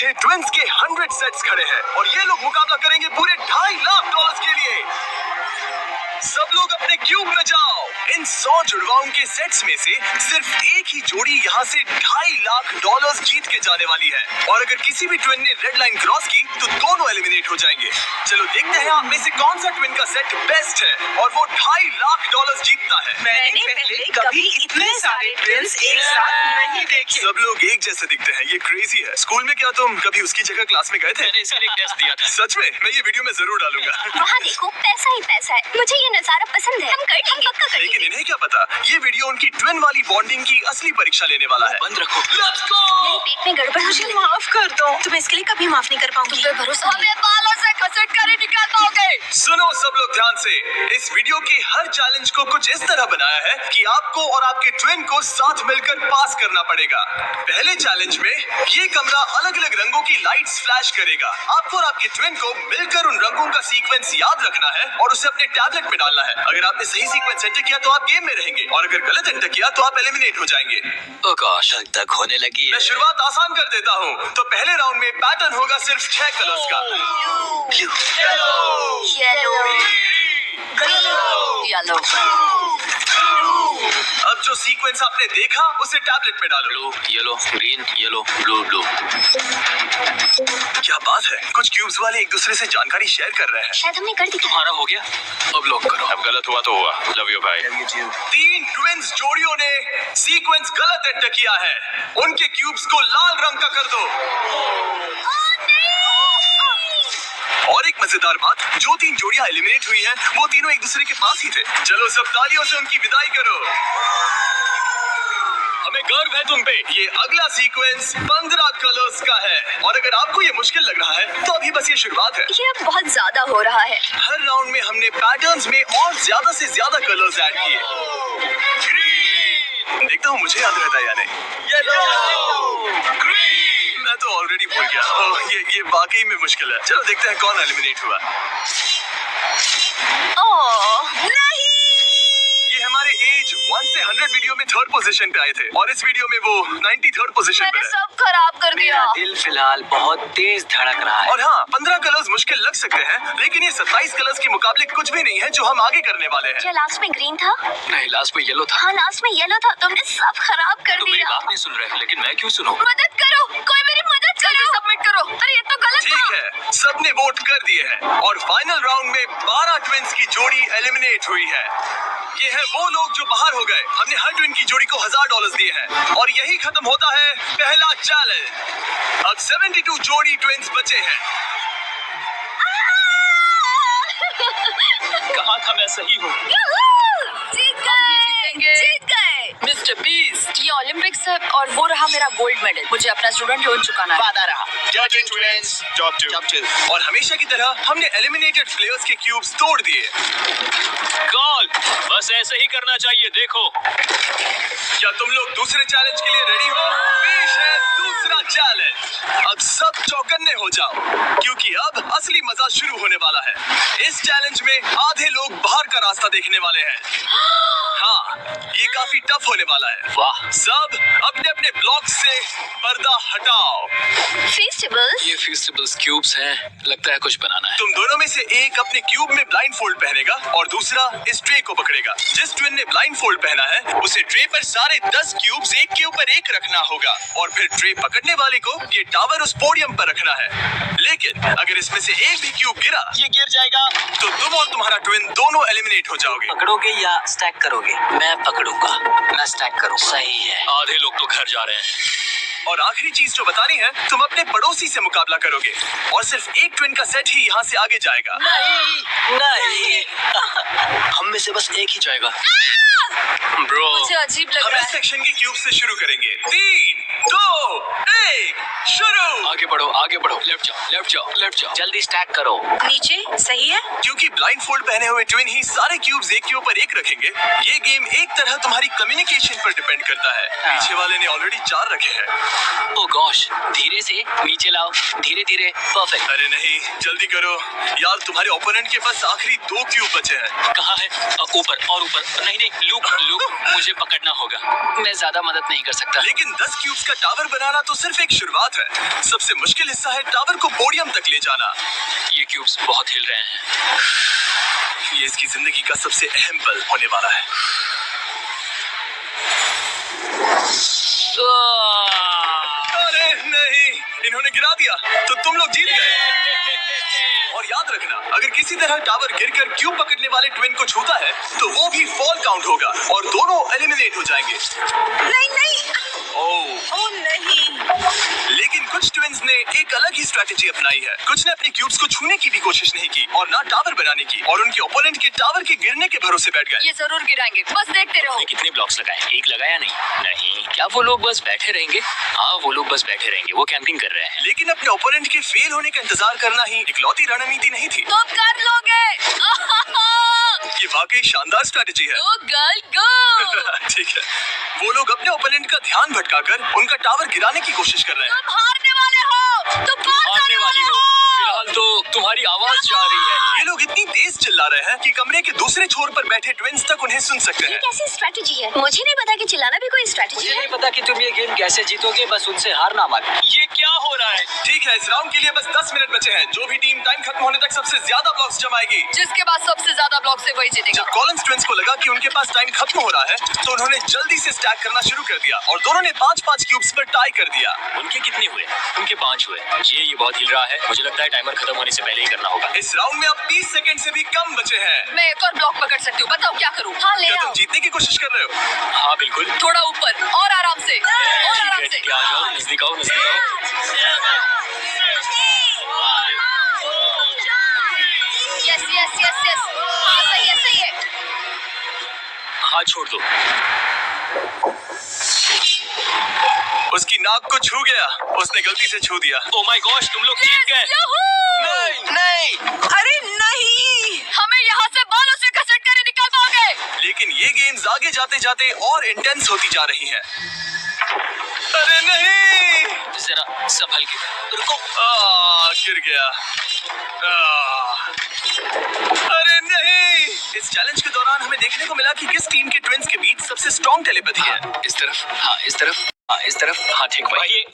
पीछे ट्विंस के 100 सेट्स खड़े हैं और ये लोग मुकाबला करेंगे पूरे $2.5 लाख के लिए। सब लोग अपने क्यूब में जाओ। इन 100 जुड़वाओं के सेट्स में से सिर्फ एक ही जोड़ी यहाँ से $2.5 लाख जीत के जाने वाली है और अगर किसी भी ट्विन ने रेड लाइन क्रॉस की तो दोनों एलिमिनेट हो जाएंगे। चलो देखते हैं आप में से कौन सा ट्विन का सेट बेस्ट है और वो $2.5 लाख जीतता है। मैंने पहले कभी इतने सारे ट्विन्स एक साथ नहीं देखे। सब लोग एक जैसे दिखते हैं, ये क्रेजी है। स्कूल में क्या तुम कभी उसकी जगह क्लास में गए थे? मैंने इसके लिए टेस्ट दिया था। सच में? मैं ये वीडियो में जरूर डालूंगा। वहाँ देखो, पैसा ही पैसा है। मुझे ये नजारा पसंद है। हम पक्का करेंगे। लेकिन इन्हें क्या पता, ये वीडियो उनकी ट्विन वाली बॉन्डिंग की असली परीक्षा लेने वाला है। बंद रखो। Let's go. मेरे पेट में गड़बड़ हो मुझे गई। माफ कर दो, तुम इसके लिए कभी माफ नहीं कर पाऊंगी। तुम पे भरोसा नहीं। हमें बालों से घसीट कर ही निकाल पाओगे। सुनो सब लोग ध्यान से, इस वीडियो की हर चैलेंज को कुछ इस तरह बनाया है कि आपको और आपके ट्विन को साथ मिलकर पास करना पड़ेगा। पहले चैलेंज में ये कमरा अलग अलग रंगों की लाइट्स फ्लैश करेगा। आपको और आपके ट्विन को मिलकर उन रंगों का सीक्वेंस याद रखना है और उसे अपने टैबलेट में डालना है। अगर आपने सही सीक्वेंस एंटर किया तो आप गेम में रहेंगे और अगर गलत एंटर किया तो आप एलिमिनेट हो जाएंगे। ओ गॉश, अब तक होने लगी है। मैं शुरुआत आसान कर देता हूँ। तो पहले राउंड में पैटर्न होगा सिर्फ 6 कलर्स का। Blue, yellow, yellow. अब जो सीक्वेंस आपने देखा उसे टैबलेट में डालो। Blue, yellow, green, yellow, blue, blue. क्या बात है, कुछ क्यूब्स वाले एक दूसरे से जानकारी शेयर कर रहे हैं। शायद हमने कर दिया। तुम्हारा हो गया, अब लॉक करो। अब गलत हुआ तो हुआ। लव यू भाई। 3 ट्विंस जोड़ियों ने सीक्वेंस गलत एंटर किया है। उनके क्यूब्स को लाल रंग का कर दो। और एक मजेदार बात, जो 3 जोड़ियां एलिमिनेट हुई हैं, वो तीनों एक दूसरे के पास ही थे। चलो सब तालियों से उनकी विदाई करो। हमें गर्व है तुम पे। ये अगला सीक्वेंस 15 कलर्स का है और अगर आपको ये मुश्किल लग रहा है तो अभी बस ये शुरुआत है। ये अब बहुत ज्यादा हो रहा है। हर राउंड में हमने पैटर्न्स में और ज्यादा से ज्यादा कलर्स ऐड किए। ग्रीन, देखता हूँ मुझे याद रहता है या नहीं। येलो, ग्रीन, मैं तो ऑलरेडी भूल गया। ओह, ये वाकई में मुश्किल है। चलो देखते हैं कौन एलिमिनेट हुआ। ओह नहीं। ये हमारे एज 1 से 100 वीडियो में 3rd पोजीशन पे आए थे और इस वीडियो में वो 93rd पोजीशन पे मैंने है। सब खराब कर दिया। मेरा दिल फिलहाल बहुत तेज धड़क रहा है। और हाँ, 15 कलर्स मुश्किल लग सकते हैं लेकिन ये 27 कलर्स के मुकाबले कुछ भी नहीं है जो हम आगे करने वाले हैं। क्या लास्ट में ग्रीन था? नहीं, लास्ट में येलो था। हाँ, लास्ट में येलो था। तुमने सब खराब कर तुम मेरी दिया। बात नहीं सुन रहे, लेकिन मैं क्यों सुनूं? मदद करो, कोई मेरी मदद करो। सबमिट करो। अरे ये तो गलत ठीक था। है, सबने वोट कर दिए हैं और फाइनल राउंड में 12 ट्विंस की जोड़ी एलिमिनेट हुई है। ये है वो लोग जो बाहर हो गए। हमने हर ट्विन की जोड़ी को $1000 दिए हैं और यही खत्म होता है पहला चैलेंज। अब 72 जोड़ी ट्विंस बचे हैं। कहा था मैं सही हूँ। जीत गए। जीत गए। मिस्टर बीस्ट, ये ओलंपिक्स है और वो रहा मेरा गोल्ड मेडल। मुझे अपना स्टूडेंट लोन चुकाना है। वादा रहा। जजिंग ट्विंस टॉप 2 और हमेशा की तरह हमने एलिमिनेटेड प्लेयर्स के क्यूब्स तोड़ दिए। कॉल, बस ऐसे ही करना चाहिए। देखो, क्या तुम लोग दूसरे चैलेंज के लिए रेडी हो? पेश है दूसरा चैलेंज। अब सब चौकन्ने हो जाओ क्योंकि अब असली मजा शुरू होने वाला है। इस चैलेंज में आधे लोग बाहर का रास्ता देखने वाले हैं। हाँ, ये काफी टफ होने वाला है। वाह, सब अपने अपने ब्लॉक से पर्दा हटाओ। फेस्टिवल्स। ये फेस्टिवल्स क्यूब्स हैं। लगता है कुछ बनाना है। तुम दोनों में से एक अपने क्यूब में ब्लाइंड फोल्ड पहनेगा और दूसरा इस ट्रे को पकड़ेगा। जिस ट्विन ने ब्लाइंड फोल्ड पहना है उसे ट्रे पर सारे 10 क्यूब्स एक के ऊपर एक रखना होगा और फिर ट्रे पकड़ने वाले को ये टावर उस पोडियम पर रखना है। लेकिन अगर इसमें से एक भी क्यूब गिरा, ये गिर जाएगा, तो तुम और तुम्हारा ट्विन दोनों एलिमिनेट हो जाओगे। पकड़ोगे या स्टैक करोगे? मैं पकड़ूंगा। मैं स्टैक करूंगा। सही है। आधे लोग तो घर जा रहे हैं। और आखिरी चीज जो बतानी है, तुम अपने पड़ोसी से मुकाबला करोगे और सिर्फ एक ट्विन का सेट ही यहाँ से आगे जाएगा। नहीं। हम में से बस एक ही जाएगा। ब्रो, मुझे अजीब लग हम रहा इस है। सेक्शन के क्यूब से शुरू करेंगे। 3, 2, 1, शुरू। आगे बढ़ो, आगे बढ़ो। लेफ्ट जाओ, लेफ्ट जाओ, लेफ्ट जाओ। जल्दी स्टैक करो। नीचे सही है। क्योंकि ब्लाइंड फोल्ड पहने हुए ट्विन ही सारे क्यूब्स एक के ऊपर एक रखेंगे, ये गेम एक तरह तुम्हारी कम्युनिकेशन पर डिपेंड करता है। पीछे वाले ने ऑलरेडी 4 रखे हैं। ओ गॉश, धीरे से नीचे लाओ। धीरे धीरे। परफेक्ट। अरे नहीं, जल्दी करो यार, तुम्हारे ओपोनेंट के पास आखिरी 2 क्यूब बचे हैं। कहाँ है? ऊपर और ऊपर। नहीं नहीं, लूप, मुझे पकड़ना होगा। मैं ज्यादा मदद नहीं कर सकता। लेकिन 10 क्यूब्स का टावर बनाना तो सिर्फ एक शुरुआत है। सबसे सबसे मुश्किल हिस्सा है टावर को पोडियम तक ले जाना। ये क्यूब्स बहुत हिल रहे हैं। ये इसकी जिंदगी का सबसे अहम पल होने वाला है। अरे नहीं, इन्होंने गिरा दिया तो तुम लोग जीत गए। और याद रखना, अगर किसी तरह टावर गिरकर क्यूब पकड़ने वाले ट्विन को छूता है तो वो भी फॉल काउंट होगा और दोनों एलिमिनेट हो जाएंगे। नहीं नहीं, ओह नहीं। लेकिन कुछ ट्विन्स ने एक अलग ही स्ट्रेटेजी अपनाई है। कुछ ने अपने क्यूब्स को छूने की भी कोशिश नहीं की और ना टावर बनाने की, और उनके ओपोनेंट के टावर के गिरने के भरोसे बैठ गए। ये जरूर गिराएंगे, बस देखते रहो। आपने कितने ब्लॉक्स लगाए? एक लगाया नहीं? नहीं। क्या वो लोग बस बैठे रहेंगे? हाँ, वो लोग बस बैठे रहेंगे। वो कैंपिंग कर रहे हैं। लेकिन अपने ओपोनेंट के फेल होने का इंतजार करना ही इकलौती रणनीति नहीं थी। तुम कर लोगे। ये वाकई शानदार स्ट्रेटेजी है। गो गर्ल गो। ठीक है, वो लोग अपने ओपोनेंट का ध्यान भटकाकर उनका टावर गिराने की कोशिश कर रहे हैं। तुम हारने वाले हो, तुम बहुत हारने वाली हो। फिलहाल तो तुम्हारी आवाज जा रही है। ये लोग इतनी तेज चिल्ला रहे हैं कि कमरे के दूसरे छोर पर बैठे ट्विन्स तक उन्हें सुन सकते ये हैं। कैसी स्ट्रेटेजी है? मुझे नहीं पता कि चिल्लाना भी कोई स्ट्रेटेजी मुझे है। नहीं पता कि तुम ये गेम कैसे जीतोगे, बस उनसे हार ना मानो। ये क्या हो रहा है? ठीक है, इस राउंड के लिए बस 10 मिनट बचे हैं। जो भी टीम टाइम खत्म होने तक सबसे ज्यादा ब्लॉक्स जमाएगी, जिसके पास सबसे ज्यादा ब्लॉक से वही जीतेगा। जब कॉलिंस ट्विन्स को लगा कि उनके पास टाइम खत्म हो रहा है तो उन्होंने जल्दी से स्टैक करना शुरू कर दिया और दोनों ने 5-5 क्यूब्स पर टाई कर दिया। उनके कितने हुए? उनके 5 हुए। ये बहुत हिल रहा है। मुझे लगता है टाइमर खत्म होने से पहले ही करना होगा। इस राउंड में अब 30 सेकंड से भी कम बचे हैं। मैं एक और ब्लॉक पकड़ सकती हूँ, बताओ क्या करूँ? हाँ ले क्या आओ। तुम जीतने की कोशिश कर रहे हो? हाँ बिल्कुल। थोड़ा ऊपर और आराम से, और आराम से। ठीक है, आ जाओ, नजदीक आओ, नजदीक आओ। यस यस यस यस, हाँ सही है सही है। हाथ छोड़ दो। उसकी नाक को छू गया, उसने गलती से छू दिया। ओ माय गॉश, तुम लोग जीत गए। नहीं नहीं, अरे नहीं, हमें यहाँ से बालों से घसीट कर निकल पाओगे। लेकिन ये गेम्स आगे जाते जाते और इंटेंस होती जा रही हैं। अरे नहीं, जरा संभल के रुको। गिर गया। अरे नहीं, इस चैलेंज के दौरान हमें देखने को मिला कि किस टीम के ट्विन्स के बीच सबसे स्ट्रॉन्ग टेलीपैथी है। इस तरफ, हाँ इस तरफ, हाँ इस तरफ, हाँ ठीक भाई।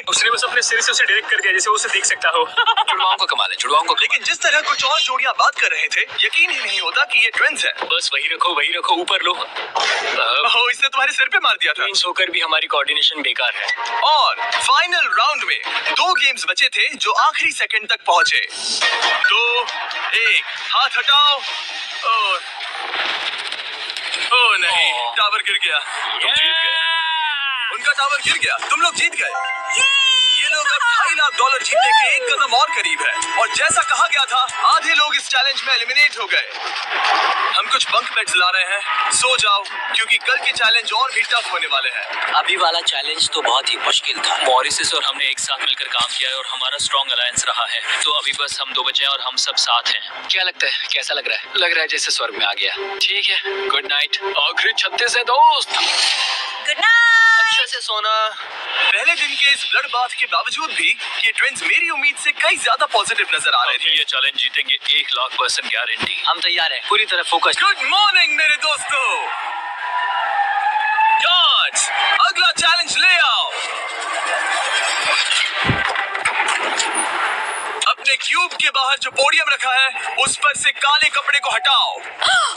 उसने बस अपने सिर से उसे डायरेक्ट कर दिया जैसे उसे देख सकता हो। जुड़वाओं को कमाल है, जुड़वाओं को। लेकिन जिस तरह कुछ और जोड़ियां बात कर रहे थे, यकीन ही नहीं होता कि ये ट्विन्स हैं। बस वही रखो, ऊपर लो। ओह, इसने तुम्हारे सिर पे मार दिया था। ट्विन्स होकर भी हमारी कोऑर्डिनेशन बेकार है। और फाइनल राउंड में 2 गेम्स बचे थे जो आखिरी सेकंड तक पहुंचे। 2, 1, हाथ हटाओ। और ओह नहीं, टावर गिर गया। तुम जीत गए। उनका टावर गिर गया, तुम लोग जीत गए। ये लोग अब $2.5 लाख जीतने के एक कदम और करीब है। और जैसा कहा गया था, आधे लोग इस चैलेंज में एलिमिनेट हो गए। हम कुछ बंक बेड्स ला रहे हैं, सो जाओ क्योंकि कल के चैलेंज और भी टफ होने वाले हैं। अभी वाला चैलेंज तो बहुत ही मुश्किल था। मॉरिसस और हमने एक साथ मिलकर काम किया है और हमारा स्ट्रॉन्ग अलायंस रहा है। तो अभी बस हम 2 बचे हैं और हम सब साथ हैं। क्या लगता है, कैसा लग रहा है? लग रहा है जैसे स्वर्ग में आ गया। ठीक है, गुड नाइट। आखिरी 36 है दोस्त। Good night. अच्छे से सोना। पहले दिन के इस ब्लड बाथ के बावजूद भी ये ट्विन्स मेरी उम्मीद से कई ज्यादा पॉजिटिव नजर आ रहे थे। ये चैलेंज जीतेंगे 1,00,000% गारंटी। हम तैयार हैं, पूरी तरह फोकस। गुड मॉर्निंग मेरे दोस्तों। गार्ड्स, अगला चैलेंज ले आओ। अपने क्यूब के बाहर जो पोडियम रखा है उस पर से काले कपड़े को हटाओ।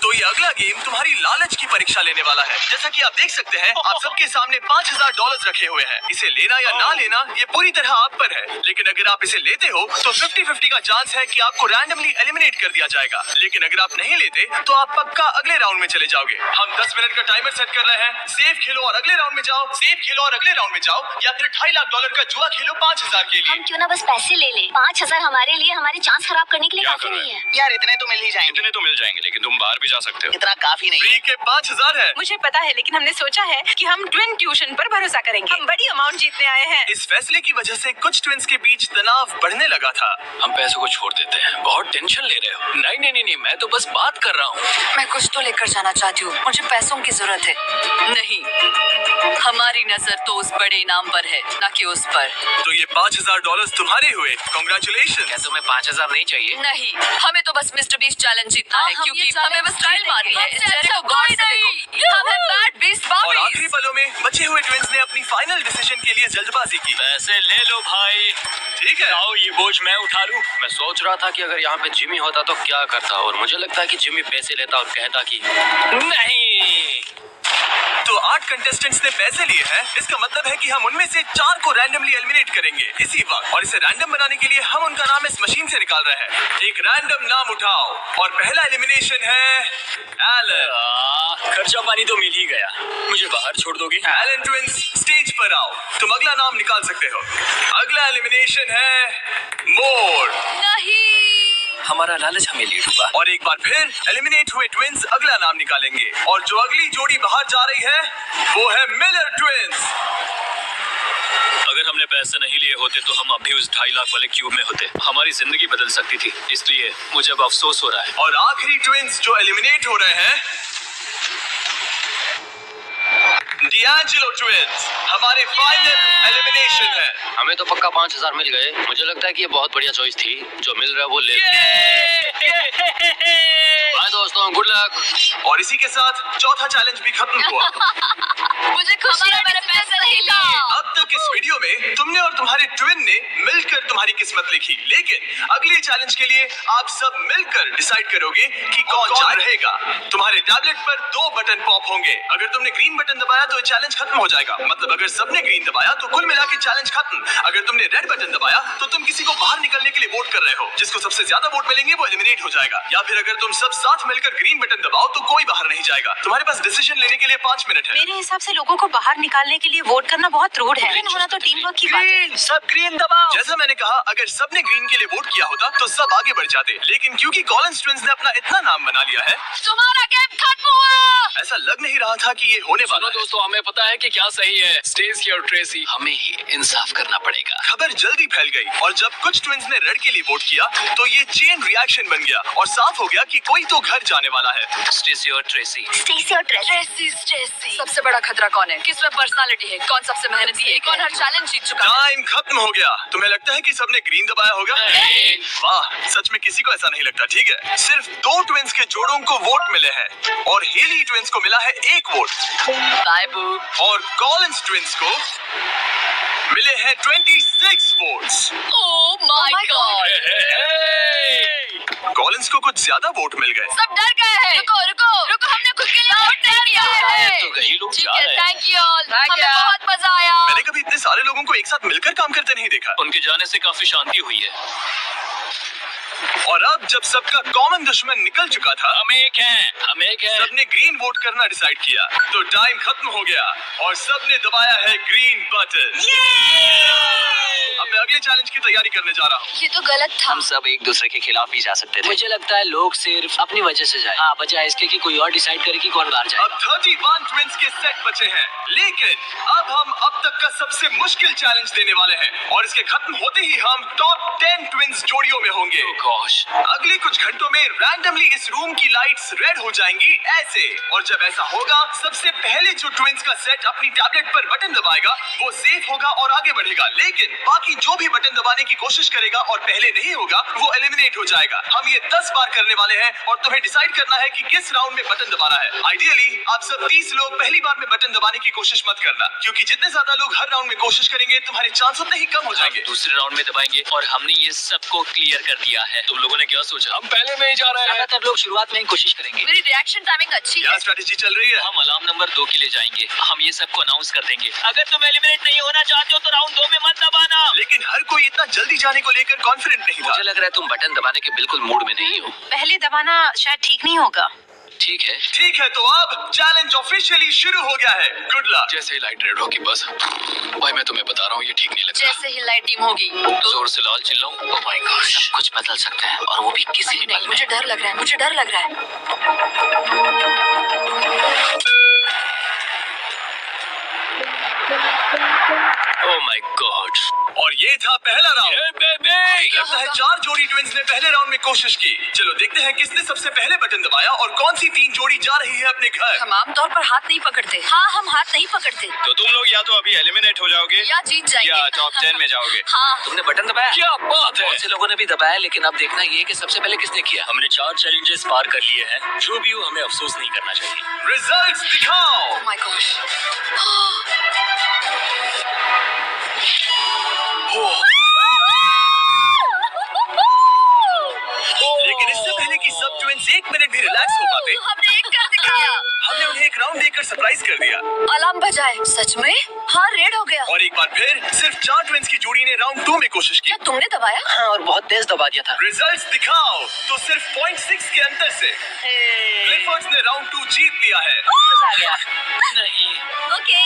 तो ये अगला गेम तुम्हारी लालच की परीक्षा लेने वाला है। जैसा कि आप देख सकते हैं, आप सबके सामने $5,000 रखे हुए हैं। इसे लेना या ना लेना ये पूरी तरह आप पर है। लेकिन अगर आप इसे लेते हो तो 50-50 का चांस है कि आपको रैंडमली एलिमिनेट कर दिया जाएगा। लेकिन अगर आप नहीं लेते तो आप पक्का अगले राउंड में चले जाओगे। हम 10 मिनट का टाइमर सेट कर रहे हैं। सेफ खेलो और अगले राउंड में जाओ, सेफ खेलो और अगले राउंड में जाओ, या फिर $2.5 लाख का जुआ खेलो 5,000 के लिए। हम क्यों ना बस पैसे ले लें? 5,000 हमारे लिए हमारे चांस खराब करने के लिए क्या काफी कर रहे नहीं है। यार इतने तो मिल ही जाएंगे। इतने तो मिल जाएंगे, लेकिन तुम बाहर भी जा सकते हो। इतना काफी नहीं फ्री है। के 5,000 है। मुझे पता है, लेकिन हमने सोचा है कि हम ट्विन ट्यूशन पर भरोसा करेंगे। हम बड़ी अमाउंट जीतने आए हैं। इस फैसले की वजह से कुछ ट्विन्स के बीच तनाव बढ़ने लगा था। हम पैसों को छोड़ देते हैं। बहुत टेंशन ले रहे हो। नहीं, मैं तो बस बात कर रहा हूँ। मैं कुछ तो लेकर जाना चाहती हूँ, मुझे पैसों की जरूरत है। नहीं, हमारी नजर तो उस बड़े इनाम पर है, ना कि उस पर। तो ये $5,000 तुम्हारे हुए। कॉन्ग्रेचुलेशन। क्या तुम तुम्हें 5000 नहीं चाहिए? नहीं, हमें तो बस मिस्टर बीस्ट चैलेंज जीतना है, हम क्योंकि ये challenge हमें बस स्टाइल मारनी है। जीतेंगे। जेरिको गॉड से देखो, हम हैं बैड बीस्ट और बाबीज। आखिरी पलों में बचे हुए ट्विंस ने अपनी फाइनल डिसीजन के लिए जल्दबाजी की। पैसे ले लो भाई। ठीक है, आओ ये बोझ मैं उठा लूं। मैं सोच रहा था कि अगर यहाँ पे जिमी होता तो क्या करता, और मुझे लगता है कि जिमी पैसे लेता और कहता कि नहीं। तो 8 कंटेस्टेंट्स ने पैसे लिए हैं। इसका मतलब है कि हम उनमें से 4 को रैंडमली एलिमिनेट करेंगे इसी वक्त, और इसे रैंडम बनाने के लिए हम उनका नाम इस मशीन से निकाल रहे हैं। एक रैंडम नाम उठाओ, और पहला एलिमिनेशन है एलन। खर्चा पानी तो मिल ही गया, मुझे बाहर छोड़ दोगे? एलन ट्विंस, स्टेज पर आओ। तुम अगला नाम निकाल सकते हो। अगला एलिमिनेशन है मोर। नहीं, हमारा लालच हमें लीड हुआ। और एक बार फिर एलिमिनेट हुए ट्विंस अगला नाम निकालेंगे, और जो अगली जोड़ी बाहर जा रही है वो है मिलर ट्विंस। अगर हमने पैसे नहीं लिए होते तो हम अभी उस 2.5 लाख वाले क्यूब में होते। हमारी जिंदगी बदल सकती थी, इसलिए मुझे अब अफसोस हो रहा है। और आखिरी ट्विंस जो एलिमिनेट हो रहे हैं, डिएंजेलो ट्विंस, हमारे फाइनल एलिमिनेशन है। हमें तो पक्का 5000 मिल गए। मुझे लगता है कि ये बहुत बढ़िया चॉइस थी। जो मिल रहा है वो ले। बाय दोस्तों, गुड लक। और इसी के साथ चौथा चैलेंज भी खत्म हुआ। मुझे खुशी है मैंने पैसे नहीं लिए। अब तक इस वीडियो में तुमने और तुम्हारे ट्विन ने मिलकर तुम्हारी किस्मत लिखी, लेकिन अगले चैलेंज के लिए आप सब मिलकर डिसाइड करोगे कि कौन जा रहेगा। तुम्हारे टैबलेट पर 2 बटन पॉप होंगे। अगर तुमने ग्रीन बटन दबाया तो चैलेंज खत्म हो जाएगा, मतलब अगर सबने ग्रीन दबाया तो कुल मिला के चैलेंज खत्म। अगर तुमने रेड बटन दबाया तो तुम किसी को बाहर निकलने के लिए वोट कर रहे हो। जिसको सबसे ज्यादा वोट मिलेंगे वो एलिमिनेट हो जाएगा। या फिर अगर तुम सब साथ मिलकर ग्रीन बटन दबाओ तो कोई बाहर नहीं जाएगा। तुम्हारे पास डिसीजन लेने के लिए 5 मिनट है। मेरे हिसाब से लोगों को बाहर निकालने के लिए वोट करना बहुत रूड है। लेकिन होना तो टीम वर्क की बात है। सब ग्रीन दबाओ। जैसा मैंने कहा, अगर सबने ग्रीन के लिए वोट किया होता तो सब आगे बढ़ जाते, लेकिन क्योंकि कॉलिंस ट्विंस ने अपना इतना नाम बना लिया है, तुम्हारा गेम खत्म हुआ। ऐसा लग नहीं रहा था कि ये होने वाला है। दोस्तों, हमें पता है कि क्या सही है। स्टेसी और ट्रेसी, हमें ही इंसाफ करना पड़ेगा। खबर जल्दी फैल गई, और जब कुछ ट्विंस ने रेड के लिए वोट किया तो ये चेन रिएक्शन बन गया, और साफ हो गया कि कोई तो घर जाने वाला है। स्टेसी और ट्रेसी। स्टेसी और ट्रेसी। स्टेसी। सबसे बड़ा खतरा कौन है? किसमें पर्सनालिटी है? कौन सबसे मेहनती है? कौन हर चैलेंज जीत चुका है? टाइम खत्म हो गया। तुम्हें लगता है कि सबने ग्रीन दबाया होगा? नहीं। वाह, सच में किसी को ऐसा नहीं लगता। ठीक है, सिर्फ 2 ट्विंस के जोड़ों को वोट मिले हैं, और हेली ट्विंस को मिला है 1 वोट, बाय बू। और कॉलिंस ट्विंस को मिले हैं 26 votes. Oh my God. Collins को कुछ ज्यादा वोट मिल गए। सब डर गए हैं। रुको रुको रुको, हमने खुद के लिए वोट नहीं किया है। तो गई लोग ठीक जा है, रहे हैं। Thank you all. हमें बहुत मजा आया। मैंने कभी इतने सारे लोगों को एक साथ मिलकर काम करते नहीं देखा। उनके जाने से काफी शांति हुई है। और अब जब सबका कॉमन दुश्मन निकल चुका था, हम एक हैं। सबने ग्रीन वोट करना डिसाइड किया, तो टाइम खत्म हो गया और सबने दबाया है ग्रीन बटन। अब मैं अगले चैलेंज की तैयारी करने जा रहा हूँ। ये तो गलत था। हम सब एक दूसरे के खिलाफ भी जा सकते थे। मुझे लगता है लोग सिर्फ अपनी वजह से जाए। हाँ, बजाय इसके कि कोई और डिसाइड करे कि कौन बाहर जाए। अब 31 ट्विंस के सेट बचे हैं, लेकिन अब हम अब तक का सबसे मुश्किल चैलेंज देने वाले हैं, और इसके खत्म होते ही हम टॉप 10 ट्विंस जोड़ियों में होंगे। गॉश। अगले कुछ घंटों में रैंडमली इस रूम की लाइट्स रेड हो जाएंगी ऐसे, और जब ऐसा होगा सबसे पहले जो ट्विंस का सेट अपनी टैबलेट पर बटन दबाएगा वो सेफ होगा और आगे बढ़ेगा, लेकिन बाकी जो भी बटन दबाने की कोशिश करेगा और पहले नहीं होगा वो एलिमिनेट हो जाएगा। हम ये 10 बार करने वाले हैं, और तुम्हें डिसाइड करना है कि किस राउंड में बटन दबाना है। आइडियली आप सब 30 लोग पहली बार में बटन दबाने की कोशिश मत करना, क्योंकि जितने ज्यादा लोग हर राउंड में कोशिश करेंगे तुम्हारे चांस उतने ही कम हो जाएंगे। दूसरे राउंड में दबाएंगे, और हमने ये सबको क्लियर कर दिया है। तुम लोगों ने क्या सोचा? हम पहले में ही जा रहे हैं। ज्यादातर लोग शुरुआत में ही कोशिश करेंगे। मेरी रिएक्शन टाइमिंग अच्छी क्या है। स्ट्रेटेजी चल रही है? हम अलार्म नंबर 2 के लिए जाएंगे। हम ये सबको अनाउंस कर देंगे। अगर तुम एलिमिनेट नहीं होना चाहते हो तो राउंड 2 में मत दबाना। लेकिन हर कोई इतना जल्दी जाने को लेकर कॉन्फिडेंट नहीं था। मुझे लग रहा है तुम बटन दबाने के बिल्कुल मूड में नहीं हो। पहले दबाना शायद ठीक नहीं होगा। ठीक है, ठीक है, तो अब चैलेंज ऑफिशियली शुरू हो गया है। Good luck. जैसे ही लाइट रेड होगी बस। भाई मैं तुम्हें बता रहा हूँ, ये ठीक नहीं लगता। जैसे ही लाइट डिम होगी जोर से लाल चिल्लाऊं? ओह माय गॉश। सब कुछ बदल सकता है, और वो भी किसी भी पल में। मुझे डर लग रहा है। मुझे डर लग रहा है। ओह माय गॉड। और ये था पहला राउंड। लगता है 4 जोड़ी ट्विंस ने पहले राउंड में कोशिश की। चलो देखते हैं किसने सबसे पहले बटन दबाया और कौन सी 3 जोड़ी जा रही है अपने घर। हम आमतौर पर हाथ नहीं पकड़ते। हाँ, हम हाथ नहीं पकड़ते। तो तुम लोग या तो अभी एलिमिनेट हो जाओगे या जीत जाएंगे। या टॉप 10 में जाओगे। हाँ, तुमने बटन दबाया? क्या बात है। बहुत से लोगों ने भी दबाया, लेकिन अब देखना ये कि सबसे पहले किसने किया। हमने 4 चैलेंजेस पार कर लिए हैं। जो भी हो, हमें अफसोस नहीं करना चाहिए। रिजल्ट्स दिखाओ। ओह माय गॉश। लेकिन इससे पहले कि सब ट्विंस 1 मिनट भी रिलैक्स हो पाते, हमने एक कर दिखाया। हमने उन्हें एक राउंड देकर सरप्राइज कर दिया। अलार्म बजाए। सच में? हाँ, रेड हो गया। और एक बार फिर सिर्फ 4 ट्विंस की जोड़ी ने राउंड 2 में कोशिश की। क्या तुमने दबाया? हाँ, और बहुत तेज दबा दिया था। रिजल्ट्स दिखाओ। तो सिर्फ 0.6 के अंतर से क्लिफर्ड्स ने राउंड 2 जीत लिया है। मजा आ गया। नहीं। ओके,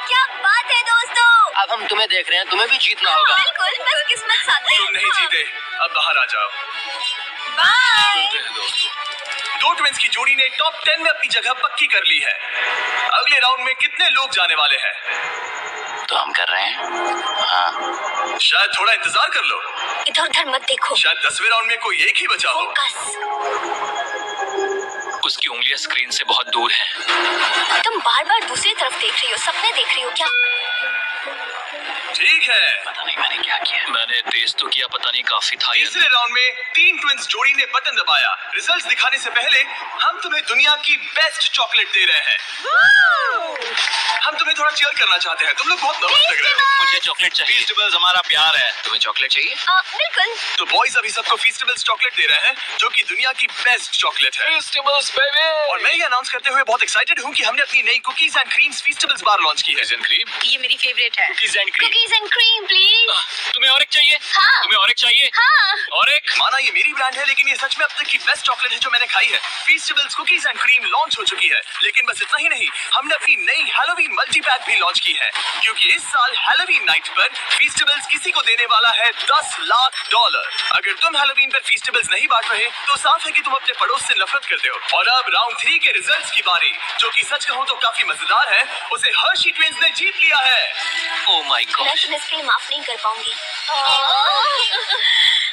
क्या बात है दोस्तों। अब हम तुम्हें देख रहे हैं, तुम्हें भी जीतना होगा। बिल्कुल, बस किस्मत साथ है। तुम नहीं जीते, अब बाहर आ जाओ। बाय। मिलते हैं दोस्तों। 2 ट्विंस की जोड़ी ने टॉप 10 में अपनी जगह पक्की कर ली है। अगले राउंड में कितने लोग जाने वाले हैं? तो हम कर रहे हैं। हाँ, शायद थोड़ा इंतजार कर लो। इधर उधर मत देखो। शायद 10वें राउंड में कोई एक ही बचा हो। फोकस। उसकी उंगलियां स्क्रीन से बहुत दूर हैं। तुम बार बार दूसरी तरफ देख रही हो, सपने देख रही हो क्या? ठीक है। पता नहीं मैंने क्या किया। मैंने तेज तो किया, पता नहीं काफी था या तीसरे राउंड में 3 ट्विंस जोड़ी ने बटन दबाया। रिजल्ट्स दिखाने से पहले हम तुम्हें दुनिया की बेस्ट चॉकलेट दे रहे हैं। हम तुम्हें थोड़ा चीयर करना चाहते हैं। तुम लोग बहुत नर्वस लग रहे हो। मुझे चॉकलेट चाहिए। फीस्टेबल्स हमारा प्यार है। तुम्हें चॉकलेट चाहिए? बिल्कुल। तो बॉयज अभी सबको फीस्टेबल्स चॉकलेट दे रहे हैं, जो कि दुनिया की बेस्ट चॉकलेट है। Festivals baby. और मैं ये अनाउंस करते हुए बहुत एक्साइटेड हूँ कि हमने अपनी नई cookies and creams feastables bar launch की है। क्रीम, ये मेरी फेवरेट है। Cookies and cream. Cookies and cream please. तुम्हें और एक चाहिए? हाँ। तुम्हें और एक चाहिए? हाँ। और एक? माना ये मेरी ब्रांड है, लेकिन ये सच में अब तक की बेस्ट चॉकलेट है जो मैंने खाई है। फीस्टेबल्स कुकीज एंड क्रीम लॉन्च हो चुकी है, लेकिन बस इतना ही नहीं, हमने अपनी नई हैलोवीन मल्टी पैक भी लॉन्च की है, क्योंकि इस साल हैलोवीन नाइट पर फीस्टेबल्स किसी को देने वाला है $10 लाख। अगर तुम हैलोवीन पर फीस्टेबल्स नहीं बांट रहे, तो साफ है कि तुम अपने पड़ोस से नफरत करते हो। और अब राउंड 3 के रिजल्ट्स की बारी, जो कि सच कहूं तो काफी मजेदार है। उसे हर्शी ट्विंस ने जीत लिया है। ओह माय मैं गॉड। तुम्हें इसके लिए माफ नहीं कर पाऊंगी।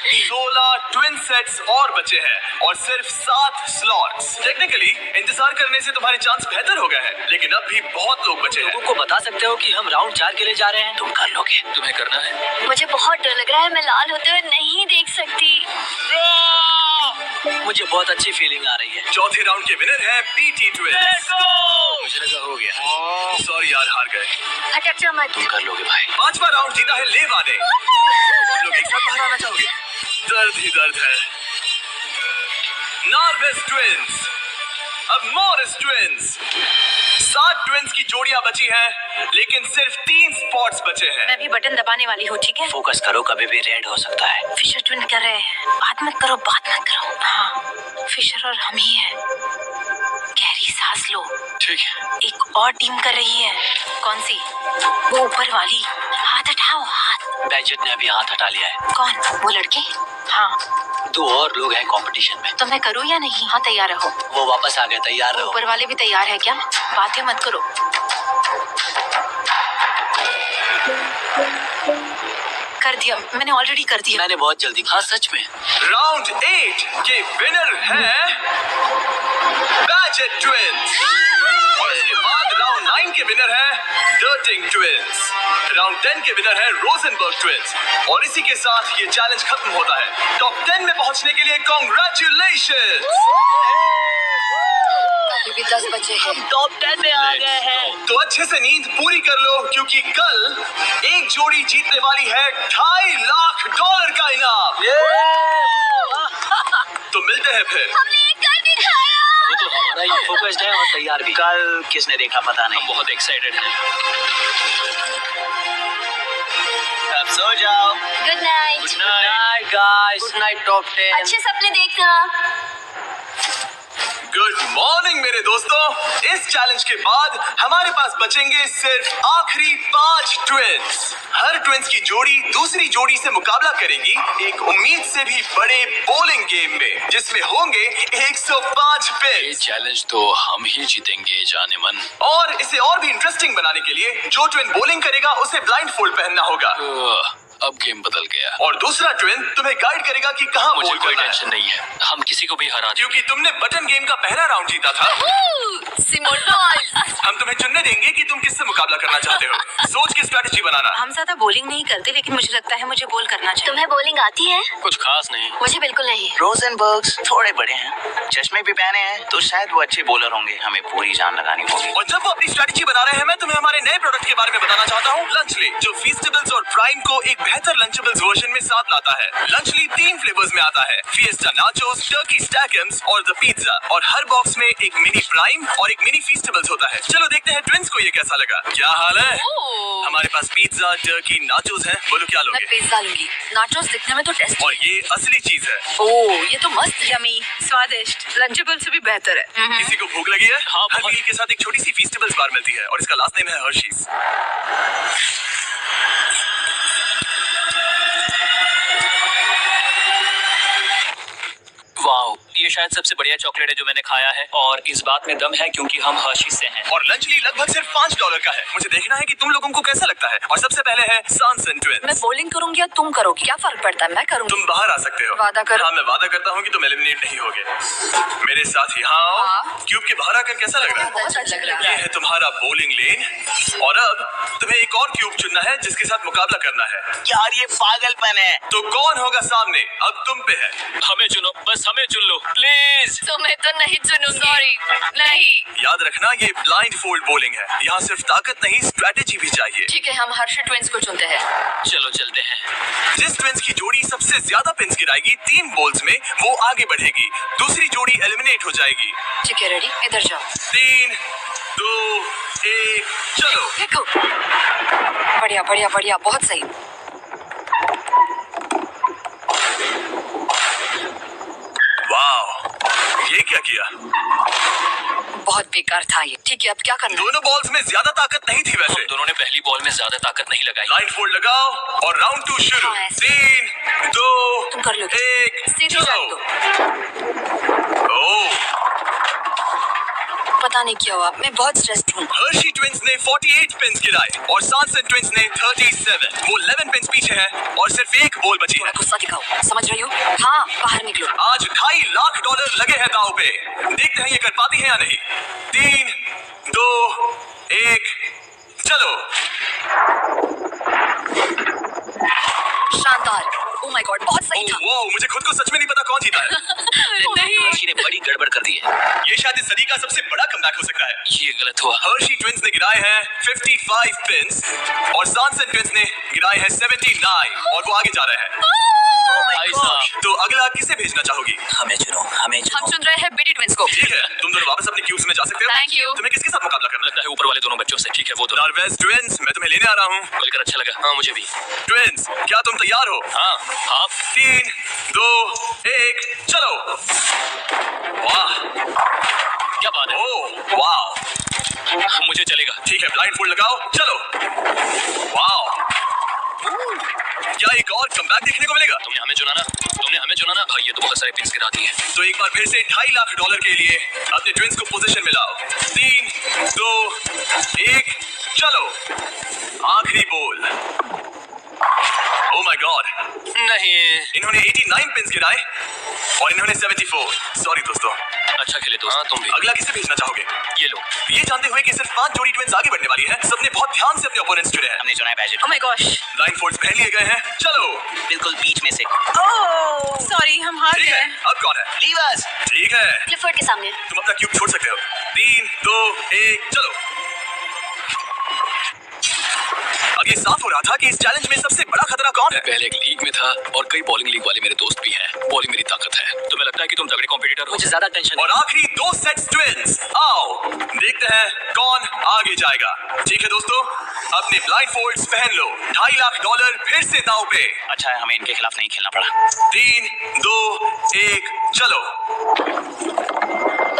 16 ट्विन सेट्स और बचे हैं और सिर्फ 7 स्लॉट्स। टेक्निकली इंतजार करने से तुम्हारे चांस बेहतर हो गए हैं, लेकिन अब भी बहुत लोग बचे हैं। लोगों को बता सकते हो कि हम राउंड 4 के लिए जा रहे हैं। तुम कर लोगे। तुम्हें करना है? मुझे बहुत डर लग रहा है, मैं लाल होते हुए नहीं देख सकती। मुझे बहुत अच्छी फीलिंग आ रही है। चौथे राउंड के विनर है पीटी ट्विंस। मुझे लगा हो गया। सॉरी यार, हार गए। हटक जा मत। तुम कर लोगे भाई। 5वां राउंड जीता है लेवा ने। तुम लोग एक साथ बाहर आना चाहोगे? दर्द ही दर्द है। नॉर्वेस ट्विंस, अब मॉरिस ट्विंस। 7 ट्विंस की जोड़ियां बची हैं, लेकिन सिर्फ 3 स्पॉट्स बचे हैं। मैं भी बटन दबाने वाली हूँ, ठीक है? फोकस करो, कभी भी रेड हो सकता है। फिशर ट्विन कर रहे हैं। बात मत करो, बात मत करो। हाँ, फिशर और हम ही हैं। गहरी सांस लो। ठीक है। एक और टीम कर रही है। कौन सी? वो ऊपर वाली। हाथ हटाओ, हाथ। बैजेट ने अभी हाथ हटा लिया है। कौन? वो लड़के? हाँ। 2 और लोग हैं कंपटीशन में। तो मैं करूँ या नहीं? हाँ, तैयार रहो। वो वापस आ गए, तैयार रहो। ऊपर वाले भी तैयार है क्या? बातें मत करो। कर दिया, मैंने ऑलरेडी कर दिया। मैंने बहुत जल्दी। हाँ, सच में। राउंड 8 के विनर है बैजेट ट्विंस। और इसके बाद राउंड 9 के विनर है डर्टिंग ट्विंस। राउंड 10 के विनर है रोजनबर्ग ट्विंस। और इसी के साथ ये चैलेंज खत्म होता है। टॉप 10 में पहुंचने के लिए कांग्रेचुलेशंस। अभी भी 10 बचे हैं। हम टॉप 10 में आ गए हैं। तो अच्छे से नींद पूरी कर लो, क्योंकि कल एक जोड़ी जीतने वाली है $2.5 लाख का इनाम। तो मिलते हैं फिर। हमने ये कर दिखाया। वो तो हमारा ही फोकस्ड है और तैयार भी। कल किसने देखा पता हम नहीं। बहुत एक्साइटेड हैं। अब सो जाओ। Good night. Good night. Guys, good night top 10। अच्छे सपने देखना। गुड मॉर्निंग मेरे दोस्तों। इस चैलेंज के बाद हमारे पास बचेंगे सिर्फ आखिरी 5 ट्विंस। हर ट्विंस की जोड़ी दूसरी जोड़ी से मुकाबला करेगी एक उम्मीद से भी बड़े बोलिंग गेम में, जिसमें होंगे 105 ये पिन्स। चैलेंज तो हम ही जीतेंगे जाने मन। और इसे और भी इंटरेस्टिंग बनाने के लिए जो ट्विन बॉलिंग करेगा उसे ब्लाइंड फोल्ड पहनना होगा। अब गेम बदल गया। और दूसरा ट्विन तुम्हें गाइड करेगा कि कहां मुझे बॉल कोई करना है, टेंशन नहीं है, हम किसी को भी हरा देंगे। क्योंकि तुमने बटन गेम का पहला राउंड जीता था। हम तुम्हें चुनने देंगे कि तुम किससे मुकाबला करना चाहते हो। सोच के स्ट्रेटेजी बनाना। हम ज्यादा बॉलिंग नहीं करते, लेकिन मुझे लगता है मुझे बॉल करना चाहिए। तुम्हें बॉलिंग आती है? कुछ खास नहीं। मुझे बिल्कुल नहीं। रोजनबर्ग्स थोड़े बड़े हैं, चश्मे भी पहने हैं, तो शायद वो अच्छे बॉलर होंगे। हमें पूरी जान लगानी होगी। और जब वो अपनी स्ट्रेटेजी बना रहे हैं, मैं तुम्हें हमारे नए प्रोडक्ट के बारे में बताना चाहता हूँ, लंचली, जो फीस्टेबल्स और प्राइम को एक बेहतर लंचेबल्स वर्जन में साथ लाता है। लंचली 3 फ्लेवर्स में आता है, फिएस्टा नाचोस, टर्की स्टैकम्स और द पिज्जा। और हर बॉक्स में एक मिनी प्राइम और एक मिनी फीस्टेबल्स होता है। चलो देखते हैं ट्विंस को ये कैसा लगा। क्या हाल है? हमारे पास पिज्जा, टर्की, नाचोस हैं। बोलो क्या मैं लोगे? पिज्जा लूंगी। नाचोस दिखने में तो टेस्टी। और ये असली चीज है। ओह, ये तो मस्त, यमी, स्वादिष्ट, लंचेबल से भी बेहतर है। किसी को भूख लगी है? हाँ, हर बहुत। मील के साथ एक छोटी सी फीस्टेबल्स बार मिलती है और इसका लास्ट नेम है हर्शीज। वाओ, ये शायद सबसे बढ़िया चॉकलेट है जो मैंने खाया है, और इस बात में दम है क्योंकि हम हर्शीज से हैं। और लंचली लगभग सिर्फ $5 का है। मुझे देखना है कि तुम लोगों को कैसा लगता है। और सबसे पहले है सॉनसन मैं ट्विंस। बॉलिंग करूंगी या तुम करोगी, क्या फर्क पड़ता है? मैं करूंगी। तुम बाहर आ सकते हो। वादा करो। हाँ, मैं वादा करता हूँ कि तुम एलिमिनेट नहीं होगे। मेरे साथ यहाँ आओ। हाँ। क्यूब के बाहर आकर कैसा लग रहा है? बहुत अच्छा लग रहा ये है। है तुम्हारा बॉलिंग लेन। और अब तुम्हें एक और क्यूब चुनना है जिसके साथ मुकाबला करना है। यार ये पागलपन है। तो कौन होगा सामने? अब तुम पे है। हमें चुनो, बस हमें चुन लो प्लीज। तो मैं तो नहीं चुनूंगी। सॉरी, नहीं। याद रखना, ये ब्लाइंड फोल्ड बॉलिंग है। यहाँ सिर्फ ताकत नहीं, स्ट्रेटेजी भी चाहिए। ठीक है, हम हर्षी ट्विंस को चुनते हैं। चलो चलते हैं। जिस ट्विंस की जोड़ी सबसे ज्यादा पिन्स गिराएगी 3 बॉल्स में, वो आगे बढ़ेगी। दूसरी जोड़ी एलिमिनेट हो जाएगी। ठीक है, रेडी, इधर जाओ। 3, 2, 1, चलो। देखो, बढ़िया बढ़िया बढ़िया, बहुत सही। वाह, ये क्या किया? बहुत बेकार था ये। ठीक है, अब क्या करना है? दोनों बॉल्स में ज्यादा ताकत नहीं थी वैसे। दोनों ने पहली बॉल में ज्यादा ताकत नहीं लगाई। लाइन फोल्ड लगाओ और राउंड 2 शुरू। हाँ, ऐसे। 3, 2, तुम कर लोगे। 1, सीधी जाने दो। ओह, पता नहीं क्या हुआ, मैं बहुत स्ट्रेस्ड हूँ। हर्शी ट्विंस ने 48 पिन्स गिराए और सॉनसन ट्विंस ने 37। वो 11 पिन्स पीछे हैं और सिर्फ एक बॉल बची है। गुस्सा दिखाओ, समझ रही हो? हाँ, बाहर निकलो। आज $2.5 लाख लगे हैं दांव पे। देखते हैं ये कर पाती है या नहीं। 3, 2, 1, चलो। शानदार। ओह माय गॉड, बहुत सही था। वाओ, मुझे खुद को सच में नहीं पता कौन जीता है। नहीं। हर्षी ने बड़ी गड़बड़ कर दी है। ये शायद इस सदी का सबसे बड़ा कमबैक हो सकता है। ये गलत हुआ। हर्शी ट्विंस ने गिराए हैं 55 पिन्स और सॉनसन ट्विंस ने गिराए हैं 79 और वो आगे जा रहे हैं। भाई साहब, तो अगला किसे भेजना चाहोगी? हमें चुनो, हमें हम चुनो। चुन रहे हैं बीडी ट्विंस को। ठीक है, तुम दोनों वापस अपने क्यूब्स में जा सकते हो। Thank you. तुम्हें किसके साथ मुकाबला करना लगता है ऊपर वाले दोनों बच्चों से। ठीक है, वो तो नॉर्वेस्ट ट्विंस, मैं तुम्हें लेने आ रहा हूँ। मिलकर अच्छा लगा। हाँ, मुझे भी। ट्विंस, क्या तुम तैयार हो? हाँ हाँ। 3, 2, 1, चलो। वाह, क्या बात है? ओह वाह, मुझे चलेगा। ठीक है, ब्लाइंड फोल्ड लगाओ, चलो। वाह, क्या एक और कमबैक देखने को मिलेगा? तुमने हमें चुना ना। हाँ, ये तो बहुत सारे पिन्स गिरा दिए। तो एक बार फिर से $2.5 लाख के लिए अपने ट्विंस को पोजीशन में लाओ। 3, 2, 1, चलो। आखिरी बॉल। ओह माय गॉड, नहीं। इन्होंने 89 पिन्स गिराए और इन्होंने 74। सॉरी दोस्तों। अच्छा खेले दोस्त। हाँ, तुम भी। अगला किसे भेजना चाहोगे? ये लो। ये जानते हुए कि सिर्फ 5 जोड़ी ट्विंस आगे बढ़ने वाली हैं, सबने बहुत ध्यान से अपने ओपोनेंट्स चुने हैं। हमने चुना है बैजेट, oh my gosh. Line folds पहन लिए गए हैं, चलो। बिल्कुल बीच में से। ओह, सॉरी, हम हार ठीक है, गए। अब कौन है? लीवर्स। ठीक है, क्लिफोर्ड के सामने। तुम अपना क्यूब छोड़ सकते हो। 3, 2, 1, चलो। अब ये साफ हो रहा था कि इस चैलेंज में सबसे बड़ा खतरा कौन है। पहले एक लीग में था और कई बॉलिंग लीग वाले मेरे दोस्त भी हैं। बॉलिंग मेरी ताकत है। तुम्हें लगता है कि तुम तगड़े कॉम्पिटिटर हो? मुझे ज्यादा टेंशन और आखिरी 2 सेट्स ट्विंस। आओ देखते हैं कौन आगे जाएगा। ठीक है दोस्तों, अपने ब्लाइंड फोल्ड्स पहन लो। $2.5 लाख फिर से दांव पे। अच्छा है हमें इनके खिलाफ नहीं खेलना पड़ा। 3, 2, 1, चलो।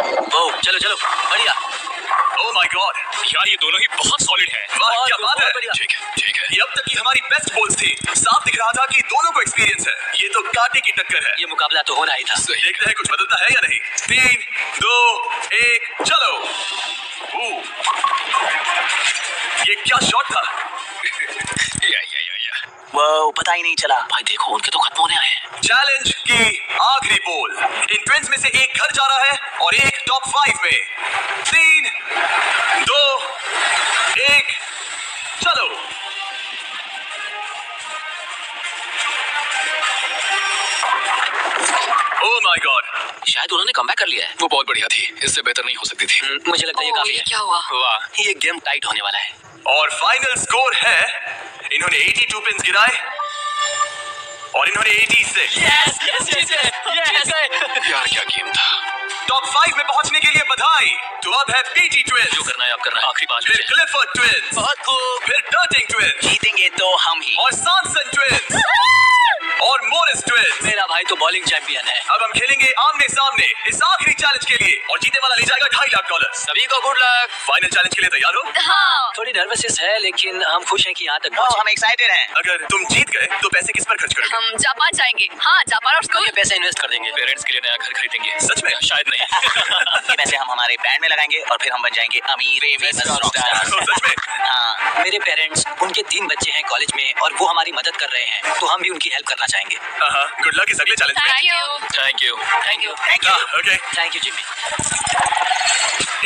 ओ चलो चलो बढ़िया। ओह माय गॉड, यार ये दोनों ही बहुत सॉलिड है। वाह क्या बात है। बढ़िया। ठीक है ये अब तक की हमारी बेस्ट पोल्स थी। साफ दिख रहा था कि दोनों को एक्सपीरियंस है। ये तो कांटे की टक्कर है। ये मुकाबला तो होना ही था। देखते हैं कुछ बदलता है या नहीं। 3, 2, 1 चलो। ये क्या शॉट था। या वो पता ही नहीं चला। भाई देखो उनके तो खत्म होने आए हैं। चैलेंज की आखिरी पोल। इन ट्विंस में से एक घर जा रहा है और एक टॉप 5 में। 3, 2, 1 चलो। ओह माय गॉड, शायद उन्होंने कमबैक कर लिया है। वो बहुत बढ़िया थी, इससे बेहतर नहीं हो सकती थी। मुझे लगता है ये काफी ये है। क्या हुआ? वाह ये गेम टाइट होने वाला है। और फाइनल स्कोर है, इन्होंने 82 पिन्स गिराए और इन्होंने 86। यार क्या गेम था। टॉप 5 में पहुंचने के लिए बधाई। तो अब है बीटी ट्विंस, जो करना है आप करना है। आखिरी 5 फिर बचे। क्लिफर्ड ट्विंस, बहुत खूब। फिर डर्टिंग ट्विंस जीतेंगे तो हम ही। और सॉनसन ट्विंस और मोरिस ट्विंस। मेरा भाई तो बॉलिंग चैंपियन है। अब हम खेलेंगे आमने सामने इस आखिरी चैलेंज के लिए और जीतने वाला ले जाएगा $2.5 लाख। सभी को गुड लक। फाइनल चैलेंज के लिए तैयार हो? हाँ। थोड़ी नर्वसनेस है लेकिन हम खुश हैं कि यहाँ तक पहुंचे। हम एक्साइटेड हैं। अगर तुम जीत गए तो पैसे किस पर खर्च करोगे? हम जापान जाएंगे। हाँ, जापान और स्कूल। ये पैसे इन्वेस्ट कर देंगे। पेरेंट्स के लिए नया घर खरीदेंगे। सच में? शायद नहीं। ये पैसे हम हमारे बैंड में लगाएंगे और फिर हम बन जाएंगे अमीर famous rock stars। सच में? हाँ, मेरे पेरेंट्स उनके 3 बच्चे हैं कॉलेज में और वो हमारी मदद कर रहे हैं तो हम भी उनकी हेल्प करना चाहेंगे। हाँ, गुड लक इस अगले चैलेंज में। Thank you. Thank you. Thank you thank you okay. Thank you Jimmy.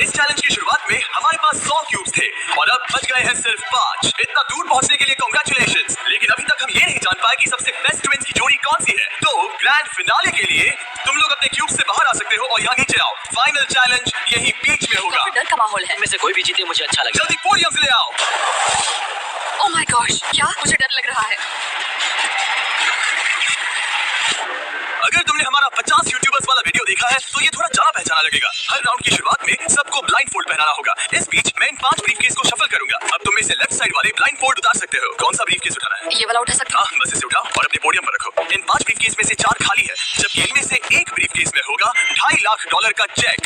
इस चैलेंज की शुरुआत में हमारे पास 100 क्यूब्स थे और अब बच गए हैं सिर्फ 5। इतना दूर पहुंचने के लिए कांग्रेचुलेशंस। लेकिन अभी तक हम ये नहीं जान पाए कि सबसे बेस्ट ट्विंस की जोड़ी कौन सी है। तो ग्रैंड फिनाले के लिए तुम लोग अपने क्यूब से बाहर आ सकते हो और यहाँ नीचे आओ। फाइनल चैलेंज यही बीच में होगा। डर का माहौल है। इनमें से कोई भी जीते मुझे अच्छा लगेगा। जल्दी पोडियम से ले आओ। ओह माय गॉश, क्या? मुझे डर लग रहा है। अगर तुमने हमारा 50 यूट्यूबर्स वाला वीडियो देखा है तो ये थोड़ा जाना पहचाना लगेगा। हर राउंड की शुरुआत में सबको ब्लाइंड फोल्ड पहनाना होगा। इस बीच मैं इन 5 ब्रीफकेस को शफल करूंगा। अब तुम में से लेफ्ट साइड वाले ब्लाइंड फोल्ड उतार सकते हो। कौन सा ब्रीफकेस उठाना है? ये वाला उठा सकती हूँ? हाँ, बस इसे उठाओ और अपने पोडियम पर रखो। इन 5 ब्रीफकेस में से 4 खाली है, जबकि इनमें से एक ब्रीफकेस में होगा $2.5 लाख का चेक।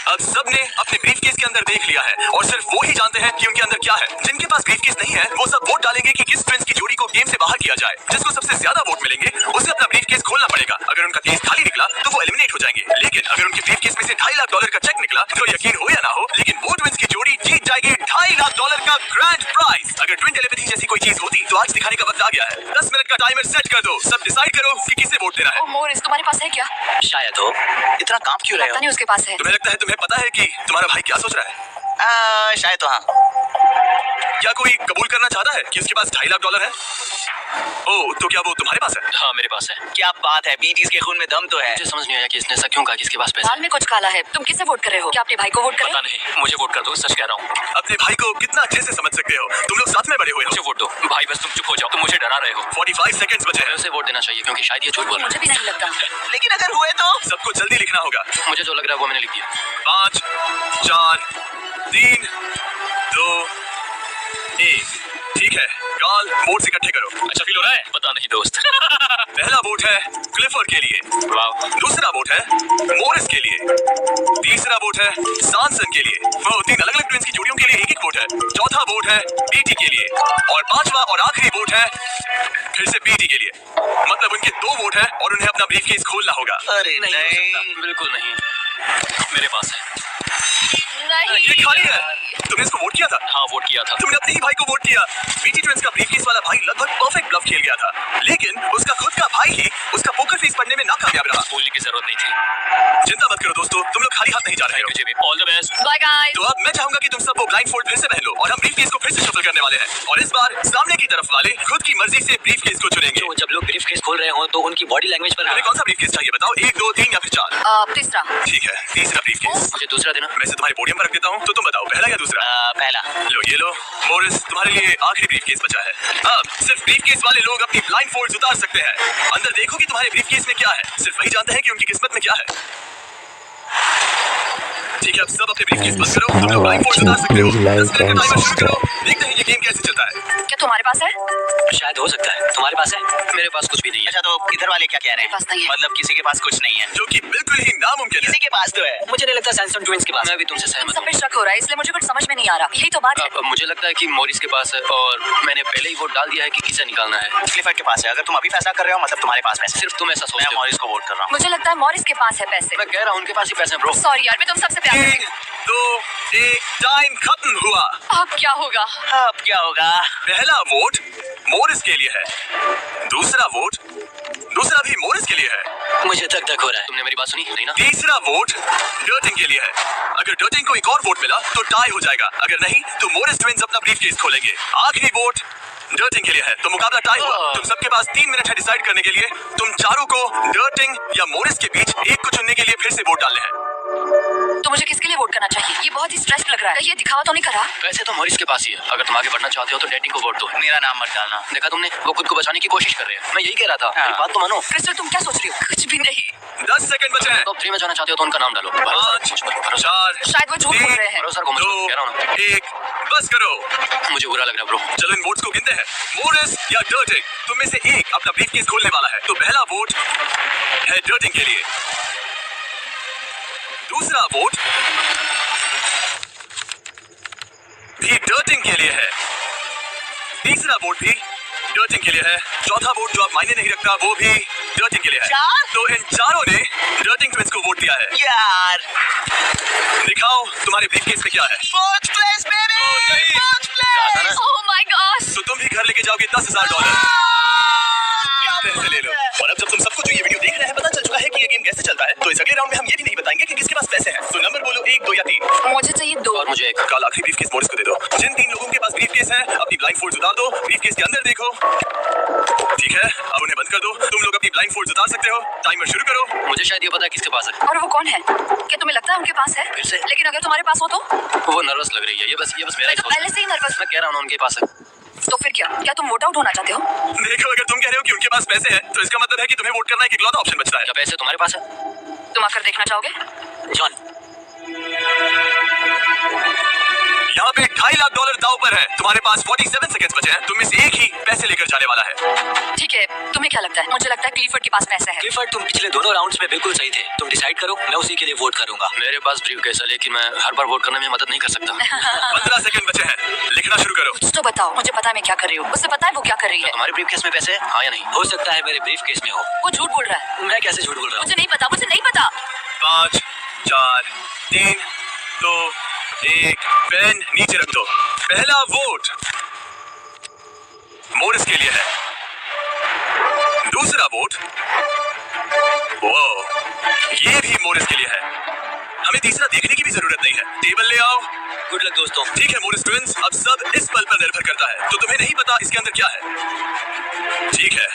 अब सबने अपने ब्रीफकेस के अंदर देख लिया है और सिर्फ वो ही जानते हैं कि उनके अंदर क्या है। जिनके पास ब्रीफकेस नहीं है वो सब वोट डालेंगे कि किस ट्विंस की जोड़ी को गेम से बाहर किया जाए। जिसको सबसे ज्यादा वोट मिलेंगे उसे अपना ब्रीफकेस खोलना पड़ेगा। अगर उनका केस खाली निकला तो वो एलिमिनेट हो जाएंगे। लेकिन अगर उनके ब्रीफकेस में से $2.5 लाख का चेक निकला तो यकीन हो या ना हो, लेकिन वो ट्विंस की जोड़ी जीत जाएगी $2.5 लाख का ग्रैंड प्राइज। अगर ट्विन टेलीपैथी जैसी कोई चीज होती तो आज दिखाने का वक्त आ गया है। 10 मिनट का टाइमर सेट कर दो। सब डिसाइड करो कि किसे वोट देना है। ओह मोरिस, तुम्हारे पास है क्या? शायद हो। इतना काम क्यों रहे पता हो? नहीं उसके पास है। तुम्हें लगता है तुम्हें पता है कि तुम्हारा भाई क्या सोच रहा है? शायद तो हाँ। क्या कोई कबूल करना चाहता है कि उसके पास $2.5 लाख है? ओह, तो क्या वो तुम्हारे पास है? हाँ मेरे पास है। क्या बात है, बीटीज के खून में दम तो है। मुझे समझ नहीं आया कि इसने ऐसा क्यों कहा कि इसके पास पैसे दाल में कुछ काला है। तुम किसे वोट कर रहे हो? क्या अपने भाई को वोट करें? पता नहीं, मुझे वोट कर दो, सच कह रहा हूँ। अपने भाई को कितना अच्छे से समझ सकते हो। तुम लोग साथ में बड़े हुए हो। मुझे वोट दो भाई, बस तुम चुप हो जाओ। तुम मुझे डरा रहे हो। 45 सेकंड्स बचे मुझे हैं। उसे वोट देना चाहिए क्योंकि शायद ये झूठ बोल रहा मुझे भी नहीं लगता। लेकिन अगर हुए तो? सबको जल्दी लिखना होगा। है। मुझे जो लग रहा है वो मैंने लिख दिया। 5, 4, 3, 2, 1। ठीक है, कॉल वोट्स इकट्ठे करो। अच्छा फील हो रहा है? पता नहीं दोस्त। पहला वोट है क्लिफर्ड के लिए। वाह। दूसरा वोट है मोरिस के लिए। तीसरा वोट है सॉनसन के लिए। वो 3 अलग-अलग ट्विंस की जोड़ियों के लिए एक वोट है। चौथा वोट है बीटी के लिए और 5वां और आखिरी वोट है फिर से बीटी के लिए। मतलब उनके 2 वोट है और उन्हें अपना ब्रीफकेस खोलना होगा। अरे नहीं हो सकता, बिल्कुल नहीं। मेरे पास है। ये खाली है। तुमने इसको वोट किया था? हाँ वोट किया था। तुमने अपने ही भाई को वोट किया। बीटी ट्विंस का ब्रीफकेस वाला भाई लगभग परफेक्ट ब्लफ खेल गया था, लेकिन उसका खुद का भाई ही उसका पोकर फेस पढ़ने में नाकामयाब रहा। बोलने की जरूरत नहीं थी। चिंता मत करो दोस्तों, तुम लोग खाली हाथ नहीं जा रहे हो। मुझे भी all the best. Bye guys. तो अब मैं चाहूंगा कि तुम सब वो ब्लाइंड फोल्ड फिर से पहन लो और हम ब्रीफकेस को फिर से शफल करने वाले हैं। और इस बार सामने की तरफ वाले खुद की मर्जी से ब्रीफकेस को चुनेंगे। तो जब लोग ब्रीफकेस खोल रहे हो तो उनकी बॉडी लैंग्वेज पर तुम्हें कौन सा ब्रीफकेस चाहिए बताओ? 1, 2, 3 या फिर 4? तीसरा। ठीक है, तीसरा ब्रीफकेस। मुझे दूसरा देना। मैं इसे तुम्हारे पोडियम पर रख देता हूँ, तो तुम बताओ पहला या दूसरा? पहला। लो ये लो मोरिस, तुम्हारे लिए आखिरी ब्रीफकेस बचा है। अब सिर्फ ब्रीफकेस वाले लोग अपनी ब्लाइंड फोल्ड्स उतार सकते हैं। अंदर देखो कि तुम्हारे ब्रीफकेस में क्या है। सिर्फ वही जानते हैं कि उनकी किस्मत में क्या है। ठीक है, अब सब अपने ब्रीफकेस बंद करो। Thanks तुम लोग for ब्लाइंड फोर्स watching. उतार सकते हो। Please like 10 मिनट का and टाइमर शुरू करो। subscribe. देखते हैं ये गेम कैसे चलता है। क्या तुम्हारे पास है? शायद हो सकता है। तुम्हारे पास है? मेरे पास कुछ भी नहीं है। अच्छा, तो इधर वाले क्या कह रहे हैं? पास नहीं है। मतलब किसी के पास कुछ नहीं है। जो कि बिल्कुल ही नामुमकिन है। किसी के पास तो है। मुझे नहीं लगता सैमसंग ट्विंस के पास। मैं भी तुमसे इन सहमत सब हूँ। पे शक हो रहा है, इसलिए मुझे कुछ समझ में नहीं आ रहा। यही तो बात है। मुझे लगता है कि मॉरिस के पास है और मैंने पहले ही वोट डाल दिया है कि किसे निकालना है। क्लिफर्ड के पास है। अगर तुम अभी फैसला कर रहे हो मतलब तुम्हारे पास पैसे। सिर्फ तुम ऐसा मैं सोचते हो। मॉरिस को वोट कर रहा हूँ। मुझे लगता है मॉरिस के पास है पैसे। मैं कह रहा हूँ उनके पास ही पैसे हैं ब्रो। सॉरी यार, मैं तुम सबसे प्यार करती 3, 2, 1 टाइम खत्म हुआ। हूँ। अब क्या होगा? अब क्या होगा? पहला वोट मोरिस के लिए है, दूसरा वोट दूसरा भी मोरिस के लिए है, मुझे तक हो रहा है। तुमने मेरी बात सुनी नहीं ना? तीसरा वोट डर्टिंग के लिए है। अगर डर्टिंग को एक और वोट मिला तो टाई हो जाएगा, अगर नहीं तो मोरिस ट्विंस अपना ब्रीफकेस खोलेंगे। आखिरी वोट डर्टिंग के लिए है, तो मुकाबला टाई हुआ। तुम सबके पास 3 मिनट है डिसाइड करने के लिए। तुम चारों को डर्टिंग या मोरिस के बीच एक को चुनने के लिए फिर से वोट डालने हैं। तो मुझे किसके लिए वोट करना चाहिए? ये बहुत ही स्ट्रेस्ड लग रहा है। ये दिखावा तो नहीं करा? वैसे तो मॉरिस के पास ही है। अगर तुम आगे बढ़ना चाहते हो तो डेटिंग को वोट दो। मेरा नाम मत डालना। देखा तुमने, वो खुद को बचाने की कोशिश कर रहे हैं। मैं यही कह रहा था, हाँ। मेरी बात तो मानो। क्रिस्टल, तुम क्या सोच रही हो? कुछ भी नहीं। 10 सेकंड बचे हैं। टॉप 3 में जाना चाहते हो तो उनका नाम डालो। 5, 4, शायद वो झूठ बोल रहे हैं। भरोसा को मुझ पर कह रहा हूँ ना। 1 बस करो। मुझे बुरा लग रहा है ब्रो। चलो इन वोट्स को गिनते हैं। मोरिस या डर्टिंग, तुम में से एक अपना ब्रीफकेस खोलने वाला है। तो पहला वोट है डर्टिंग के लिए, दूसरा वोट भी डर्टिंग के लिए है, तीसरा वोट भी डर्टिंग के लिए है, चौथा वोट जो अब मायने नहीं रखता वो भी डर्टिंग के लिए है। चार? तो इन चारों ने डर्टिंग ट्विंस को वोट दिया है। यार, दिखाओ तुम्हारे ब्रीफकेस में क्या है। Fourth place baby. नहीं। Fourth place. Oh my god! तो तुम भी घर लेके जाओगे $10,000। पैसे ले लो। और अब जब तुम सबको जो ये वीडियो देख रहे हैं पता चल चुका है कि ये गेम कैसे चलता है, तो इस अगले राउंड में हम ये भी नहीं बताएंगे कि किसके पास पैसे हैं। तो नंबर बोलो 1, 2 या 3। मुझे चाहिए 2। और मुझे एक। कल आखिरी ब्रीफकेस मोरिस को दे दो। जिन 3 लोगों के पास ब्रीफकेस है अपनी ब्लाइंड फोल्ड्स उतार दो, ब्रीफकेस के अंदर देखो। ठीक है, अब उन्हें बंद कर दो। तुम लोग अपनी ब्लाइंड फोल्ड्स उतार सकते हो। टाइमर शुरू करो। मुझे शायद ये पता है किसके पास है। और वो कौन है? क्या तुम्हें लगता है उनके पास है? फिर से? लेकिन अगर तुम्हारे पास हो तो? वो नर्वस लग रही है। ये बस मेरा मैं ही तो सोच पहले से ही नर्वस। मैं कह रहा हूँ ना उनके पास है। तो फिर क्या तुम वोट आउट होना चाहते हो? देखो, अगर तुम कह रहे हो कि उनके पास पैसे हैं तो इसका मतलब है कि तुम्हें वोट करना एक इकलौता ऑप्शन बचता है। क्या पैसे तुम्हारे पास है? तुम आकर देखना चाहोगे? जॉन, यहाँ पे $2.5 लाख दांव पर है। तुम्हारे पास 47 सेकंड्स बचे हैं। तुम में से एक ही पैसे लेकर जाने वाला है। ठीक है, तुम्हें क्या लगता है? मुझे लगता है क्लिफर्ड के पास पैसे है। क्लिफर्ड, तुम पिछले दोनों राउंड्स में बिल्कुल सही थे। तुम डिसाइड करो, मैं उसी के लिए वोट करूंगा। मेरे पास ब्रीफकेस है लेकिन मैं हर बार वोट करने में मदद नहीं कर सकता। 15 सेकंड बचे हैं। लिखना शुरू करो। कुछ तो बताओ। मुझे पता है मैं क्या कर रही हूँ। उसे पता है वो क्या कर रही है। तुम्हारे ब्रीफकेस में पैसे हैं? हाँ या नहीं? हो सकता है मेरे ब्रीफकेस में हो। वो झूठ बोल रहा है। मैं कैसे झूठ बोल रहा हूँ? मुझे नहीं पता, मुझे नहीं पता। 5, 4, 3, 2, 1 पेन नीचे रख दो। पहला वोट मोरिस के लिए है, दूसरा वोट ये भी मोरिस के लिए है। हमें तीसरा देखने की भी जरूरत नहीं है। टेबल ले आओ। गुड लक दोस्तों। ठीक है मोरिस ट्विंस, अब सब इस पल पर निर्भर करता है। तो तुम्हें नहीं पता इसके अंदर क्या है। ठीक है,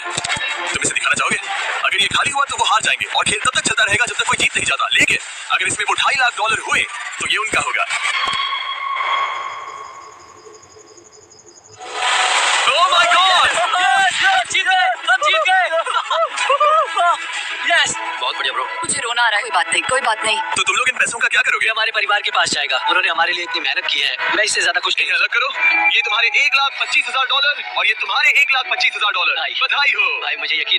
तुम इसे दिखाना चाहोगे? अगर ये खाली हुआ तो वो हार जाएंगे और खेल तब तक चलता रहेगा जब तक कोई जीत नहीं जाता। लेकिन अगर इसमें वो $2.5 लाख हुए तो ये उनका होगा। Oh my God! जीत गए, हम जीत गए। यस, बहुत बढ़िया ब्रो। मुझे रोना आ रहा है। कोई बात नहीं, कोई बात नहीं। तो तुम लोग इन पैसों का क्या करोगे? ये हमारे परिवार के पास जाएगा। उन्होंने हमारे लिए इतनी मेहनत की है। मैं इससे ज्यादा कुछ नहीं। इन्हें अलग करो। ये तुम्हारे $1,25,000 और ये तुम्हारे $1,25,000। बधाई हो। भाई, मुझे यकीन नहीं।